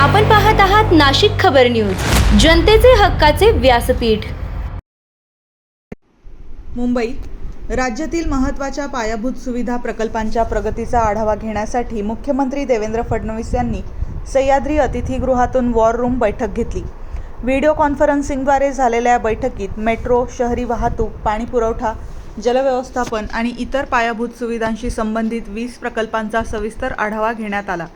आपण पाहत आहात नाशिक खबर न्यूज, जनतेचे हक्काचे व्यासपीठ। मुंबईत राज्यातील महत्त्वाच्या पायाभूत सुविधा प्रकल्पांच्या प्रगतीचा आढावा घेण्यासाठी मुख्यमंत्री देवेंद्र फडणवीस यांनी सह्याद्री अतिथीगृहातून वॉर रूम बैठक घेतली। व्हिडिओ कॉन्फरन्सिंगद्वारे झालेल्या बैठकीत मेट्रो, शहरी वाहतूक, पाणी पुरवठा, जलव्यवस्थापन आणि इतर पायाभूत सुविधांशी संबंधित 20 प्रकल्पांचा सविस्तर आढावा घेण्यात आला।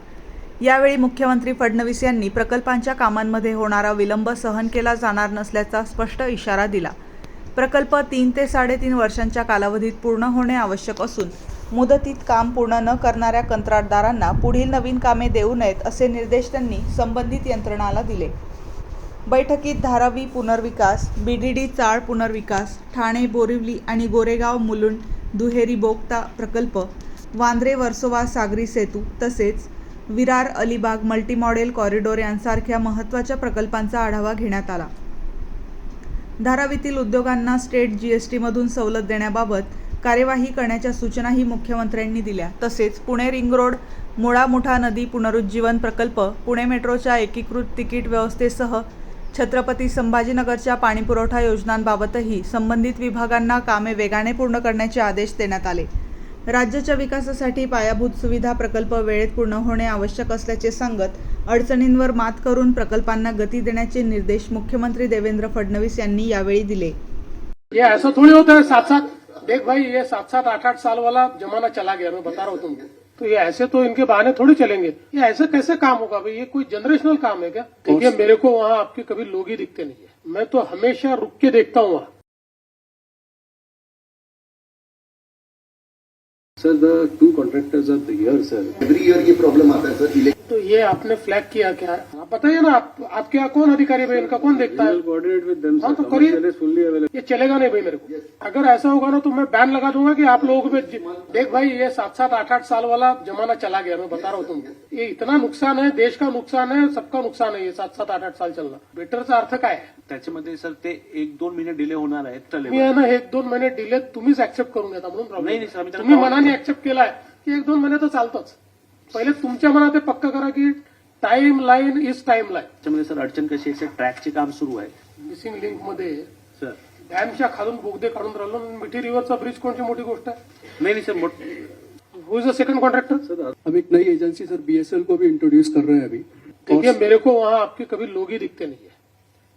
यावेळी मुख्यमंत्री फडणवीस यांनी प्रकल्पांच्या कामांमध्ये होणारा विलंब सहन केला जाणार नसल्याचा स्पष्ट इशारा दिला। प्रकल्प 3 ते 3.5 वर्षांच्या कालावधीत पूर्ण होणे आवश्यक असून मुदतीत काम पूर्ण न करणाऱ्या कंत्राटदारांना पुढील नवीन कामे देऊ नयेत असे निर्देश त्यांनी संबंधित यंत्रणाला दिले। बैठकीत धारावी पुनर्विकास, बीडीडी चाळ पुनर्विकास, ठाणे बोरिवली आणि गोरेगाव मुलुंड दुहेरी बोगदा प्रकल्प, वांद्रे वर्सोवा सागरी सेतू तसेच Virar Alibag multi model corridor यांसारख्या महत्त्वाच्या प्रकल्पांचा आढावा घेण्यात आला। धारावीतील उद्योगांना स्टेट जीएसटीमधून सवलत देण्याबाबत कार्यवाही करण्याच्या सूचनाही मुख्यमंत्र्यांनी दिल्या। तसेच पुणे रिंग रोड, मुळा मुठा नदी पुनरुज्जीवन प्रकल्प, पुणे मेट्रोच्या एकीकृत तिकीट व्यवस्थेसह छत्रपती संभाजीनगरच्या पाणीपुरवठा योजनांबाबतही संबंधित विभागांना कामे वेगाने पूर्ण करण्याचे आदेश देण्यात आले। राज्याच्या विकासासाठी पायाभूत सुविधा प्रकल्प वेळेत पूर्ण होणे आवश्यक असल्याचे सांगत अडचणींवर मात करून प्रकल्पांना गती देण्याचे निर्देश मुख्यमंत्री देवेंद्र फडणवीस यांनी यावेळी दिले। ये ऐसा थोड़ी होता है 7-7 देख भाई, ये 7-7 8-8 साल वाला जमाना चला गया, मैं बता रहा हूँ तुमको। तो ये ऐसे तो इनके बहाने थोड़ी चलेंगे। ये ऐसे कैसे काम होगा भाई? ये कोई जनरेशनल काम है क्या? देखिए मेरे को वहाँ आपके कभी लोग ही दिखते नहीं है, मैं तो हमेशा रुक के देखता हूँ वहाँ। Sir, the two contractors are here, sir. Every year ये problem आता है सर। तो ये आपने फ्लैग किया क्या है? आप बताइए ना, आपके यहाँ कौन अधिकारी भाई, इनका कौन देखता है? Coordinate with them, हाँ sir. तो करिए। Commercial is fully available. ये चलेगा नहीं भाई मेरे को। अगर ऐसा होगा ना तो मैं बैन लगा दूंगा कि आप लोगों पे देख भाई, ये 7-7 8-8 साल वाला जमाना चला गया, मैं बता रहा हूँ तुमको। ये इतना नुकसान है, देश का नुकसान है, सबका नुकसान है ये 7-7 8-8 साल चलना। बेटरचा अर्थ काय आहे? त्याच्यामध्ये सर ते 1-2 महिने डिले होणार आहेत। मी आहे ना 1-2 महिने डिले तुम्हीच ऍक्सेप्ट करून घेता म्हणून प्रॉब्लेम नाही, सर, आम्ही त्याला तुम्ही मनाने ऍक्सेप्ट केलाय की 1-2 महिने तर चालतंच। पहिले तुमच्या मनात ते पक्क करा की time line is time line. त्याच्यामध्ये सर अडचण कशी आहे, ट्रॅकचे काम सुरू आहे मिसिंग लिंक मध्ये सर। डॅमच्या खालून बोगदे काढून राहिलो, मिठी रिव्हरचा ब्रिज कोणची मोठी गोष्ट आहे? नहीं sir, who is the second contractor? Sir, हम एक नई एजेंसी सर बीएसएल को भी इंट्रोड्यूस कर रहे हैं अभी। देखिए मेरे को वहाँ आपके कभी लोग ही दिखते नहीं है,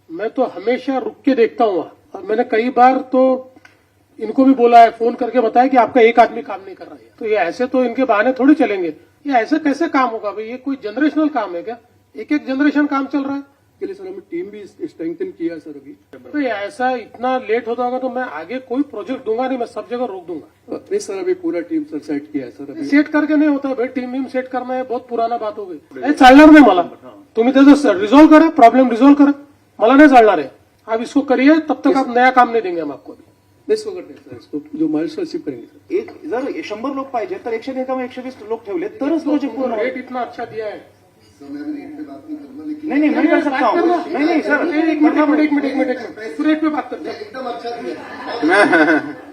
मैं तो हमेशा रुक के देखता हूँ वहाँ। और मैंने कई बार तो इनको भी बोला है, फोन करके बताया कि आपका एक आदमी काम नहीं कर रहा है। तो ये ऐसे तो इनके बहाने थोड़ी चलेंगे। ये ऐसे कैसे काम होगा भाई? ये कोई जनरेशनल काम है क्या? एक जनरेशन काम चल रहा है। के लिए सर हमें टीम भी स्ट्रेंथन किया सर अभी। तो ये ऐसा इतना लेट होता होगा तो मैं आगे कोई प्रोजेक्ट दूंगा नहीं, मैं सब जगह रोक दूंगा। नहीं सर, अभी पूरा टीम सर सेट किया है सर अभी। सेट करके नहीं होता भाई, टीम सेट करना है बहुत पुराना बात हो गई। हे चालणार नाही मला, तुम्ही त्याचं रिझॉल्व करा, प्रॉब्लेम रिझॉल्व करा, मला नाही चालणार है। आप इसको करिए, तब तक आप नया काम नहीं देंगे हम आपको। बेस्ट वगैरह नहीं सर, इसको जो माइल्स रिसीव करेंगे सर। एक जर 100 लोक पाहिजे तर 101 किंवा 120 लोक ठेवले तरच प्रोजेक्ट पूर्ण होईल। रेट इतना अच्छा दिया है। नहीं मैं कर सकता हूँ। नहीं सर, एक मिनट रेट पे बात करते हैं। एकदम अच्छा दिया,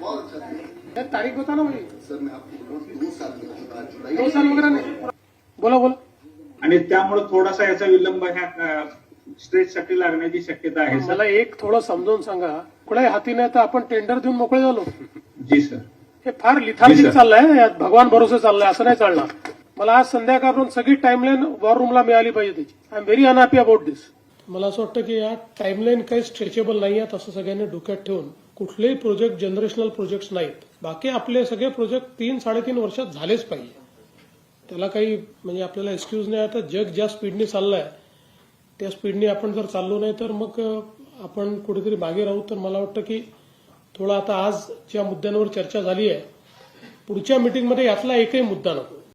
बहुत अच्छा दिया। तारीख बता ना भाई। सर मैं आपको बोल रहा हूँ 2 साल में 2 साल वगैरह नहीं। बोला आणि त्यामुळे थोडासा याचा विलंब ह्या स्ट्रेचसाठी लागण्याची शक्यता आहे सर। मला एक थोडं समजावून सांगा, कुठल्याही हाती नाही तर आपण टेंडर देऊन मोकळे झालो। जी सर। हे फार लिथार्जिक चाललंय, भगवान भरोसे चाललंय, असं नाही चालणार। मला आज संध्याकाळपर्यंत सगळी टाइमलाईन वॉर रूमला मिळाली पाहिजे त्याची। I am very unhappy about this. मला असं वाटतं की या टाइमलाईन काही स्ट्रेचेबल नाही आहेत असं सगळ्यांनी डोक्यात ठेवून कुठलेही प्रोजेक्ट जनरेशनल प्रोजेक्ट्स नाहीत। बाकी आपले सगळे प्रोजेक्ट 3-3.5 वर्षात झालेच पाहिजे, त्याला काही म्हणजे आपल्याला एक्सक्यूज नाही। आता जग ज्या स्पीडने चाललंय त्या स्पीडने आपण जर चाललो नाही तर मग आपण कुठेतरी मागे राहू। तर मला वाटतं की थोडा आता आज ज्या मुद्द्यांवर चर्चा झाली आहे, पुढच्या मीटिंगमध्ये यातला एकही मुद्दा नको।